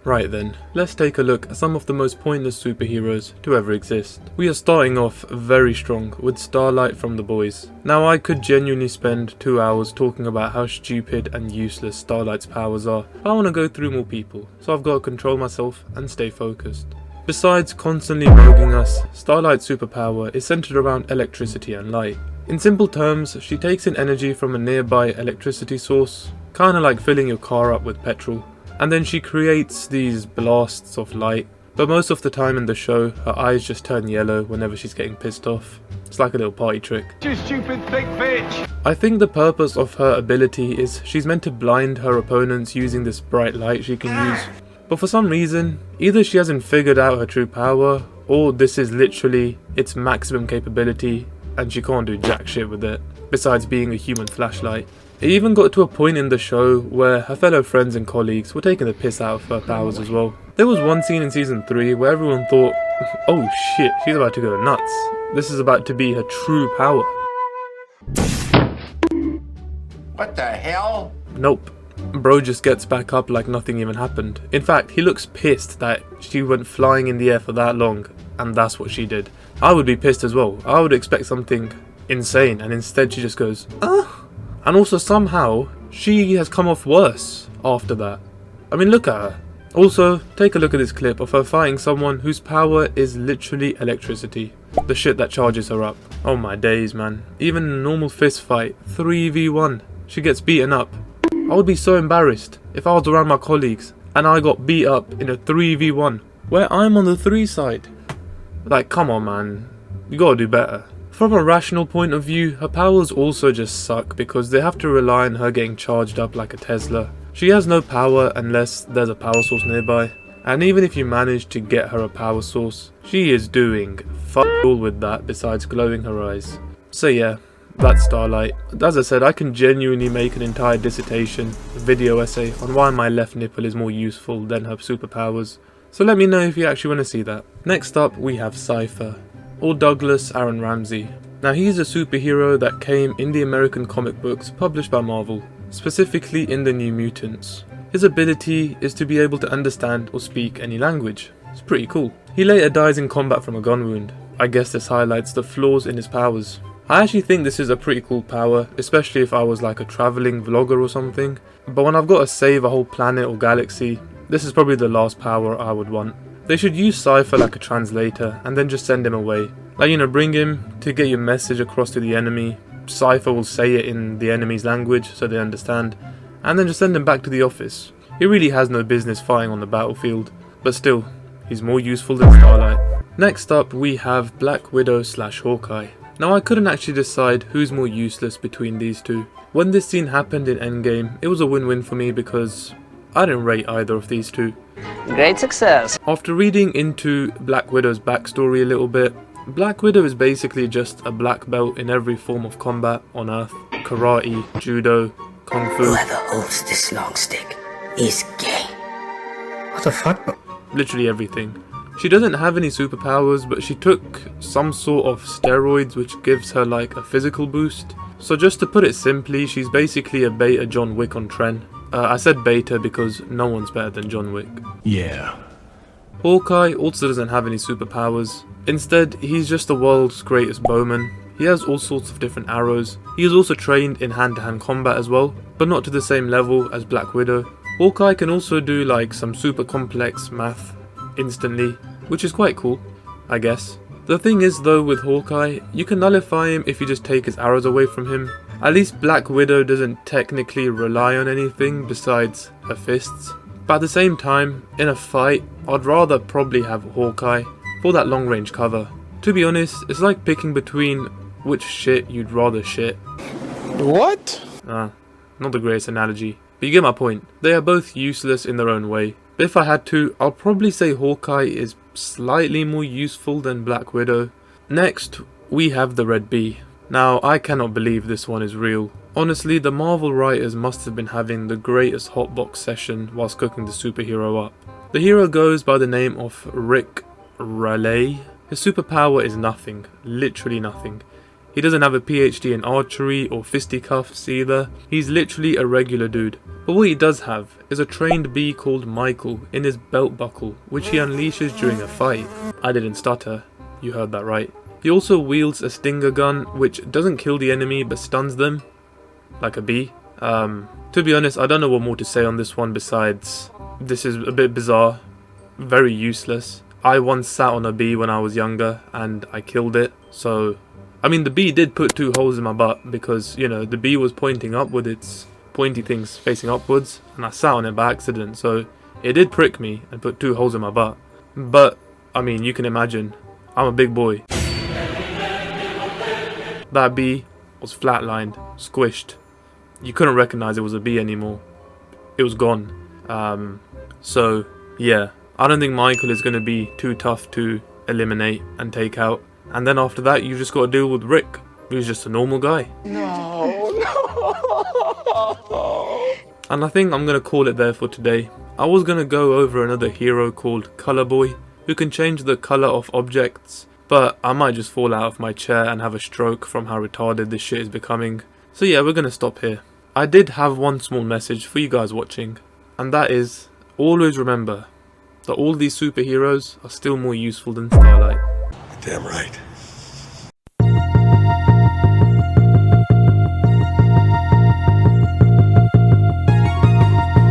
Right then, let's take a look at some of the most pointless superheroes to ever exist. We are starting off very strong with Starlight from The Boys. Now I could genuinely spend 2 hours talking about how stupid and useless Starlight's powers are, but I want to go through more people, so I've got to control myself and stay focused. Besides constantly roguing us, Starlight's superpower is centered around electricity and light. In simple terms, she takes in energy from a nearby electricity source, kinda like filling your car up with petrol, and then she creates these blasts of light, but most of the time in the show, her eyes just turn yellow whenever she's getting pissed off. It's like a little party trick. You stupid thick bitch! I think the purpose of her ability is she's meant to blind her opponents using this bright light she can use, but for some reason, either she hasn't figured out her true power, or this is literally its maximum capability and she can't do jack shit with it, besides being a human flashlight. It even got to a point in the show where her fellow friends and colleagues were taking the piss out of her powers as well. There was one scene in season 3 where everyone thought, oh shit, she's about to go nuts. This is about to be her true power. What the hell? Nope. Bro just gets back up like nothing even happened. In fact, he looks pissed that she went flying in the air for that long, and that's what she did. I would be pissed as well. I would expect something insane, and instead she just goes, And also somehow, she has come off worse after that. I mean, look at her. Also, take a look at this clip of her fighting someone whose power is literally electricity. The shit that charges her up. Oh my days, man. Even in a normal fist fight, 3v1, she gets beaten up. I would be so embarrassed if I was around my colleagues and I got beat up in a 3v1 where I'm on the 3 side. Like, come on, man. You gotta do better. From a rational point of view, her powers also just suck because they have to rely on her getting charged up like a Tesla. She has no power unless there's a power source nearby, and even if you manage to get her a power source, she is doing fuck all with that besides glowing her eyes. So yeah, that's Starlight. As I said, I can genuinely make an entire dissertation, video essay on why my left nipple is more useful than her superpowers, so let me know if you actually want to see that. Next up we have Cypher, or Douglas Aaron Ramsey. Now he's a superhero that came in the American comic books published by Marvel, specifically in the New Mutants. His ability is to be able to understand or speak any language. It's pretty cool. He later dies in combat from a gun wound. I guess this highlights the flaws in his powers. I actually think this is a pretty cool power, especially if I was like a travelling vlogger or something, but when I've got to save a whole planet or galaxy, this is probably the last power I would want. They should use Cypher like a translator and then just send him away. Like, you know, bring him to get your message across to the enemy. Cypher will say it in the enemy's language so they understand, and then just send him back to the office. He really has no business fighting on the battlefield, but still, he's more useful than Starlight. Next up we have Black Widow / Hawkeye. Now I couldn't actually decide who's more useless between these two. When this scene happened in Endgame, it was a win-win for me because I didn't rate either of these two. Great success. After reading into Black Widow's backstory a little bit, Black Widow is basically just a black belt in every form of combat on Earth. Karate, judo, kung fu. Whoever holds this long stick is gay. What the fuck? Literally everything. She doesn't have any superpowers, but she took some sort of steroids which gives her like a physical boost. So just to put it simply, she's basically a beta John Wick on Tren. I said beta because no one's better than John Wick. Yeah. Hawkeye also doesn't have any superpowers. Instead, he's just the world's greatest bowman. He has all sorts of different arrows. He is also trained in hand-to-hand combat as well, but not to the same level as Black Widow. Hawkeye can also do like some super complex math instantly, which is quite cool, I guess. The thing is though with Hawkeye, you can nullify him if you just take his arrows away from him. At least Black Widow doesn't technically rely on anything besides her fists. But at the same time, in a fight, I'd rather probably have Hawkeye for that long range cover. To be honest, it's like picking between which shit you'd rather shit. What? Not the greatest analogy, but you get my point. They are both useless in their own way. But if I had to, I'll probably say Hawkeye is slightly more useful than Black Widow. Next, we have the Red Bee. Now, I cannot believe this one is real. Honestly, the Marvel writers must have been having the greatest hotbox session whilst cooking the superhero up. The hero goes by the name of Rick Raleigh. His superpower is nothing, literally nothing. He doesn't have a PhD in archery or fisticuffs either. He's literally a regular dude. But what he does have is a trained bee called Michael in his belt buckle, which he unleashes during a fight. I didn't stutter, you heard that right. He also wields a stinger gun, which doesn't kill the enemy but stuns them, like a bee. To be honest, I don't know what more to say on this one besides this is a bit bizarre, very useless. I once sat on a bee when I was younger and I killed it, so I mean the bee did put 2 holes in my butt because, you know, the bee was pointing up with its pointy things facing upwards and I sat on it by accident, so it did prick me and put 2 holes in my butt. But I mean, you can imagine, I'm a big boy. That bee was flatlined, squished. You couldn't recognize it was a bee anymore. It was gone. So yeah, I don't think Michael is going to be too tough to eliminate and take out. And then after that, you just got to deal with Rick, who's just a normal guy. No. And I think I'm going to call it there for today. I was going to go over another hero called Color Boy, who can change the color of objects, but I might just fall out of my chair and have a stroke from how retarded this shit is becoming. So yeah, we're going to stop here. I did have one small message for you guys watching, and that is, always remember that all these superheroes are still more useful than Starlight. Damn right.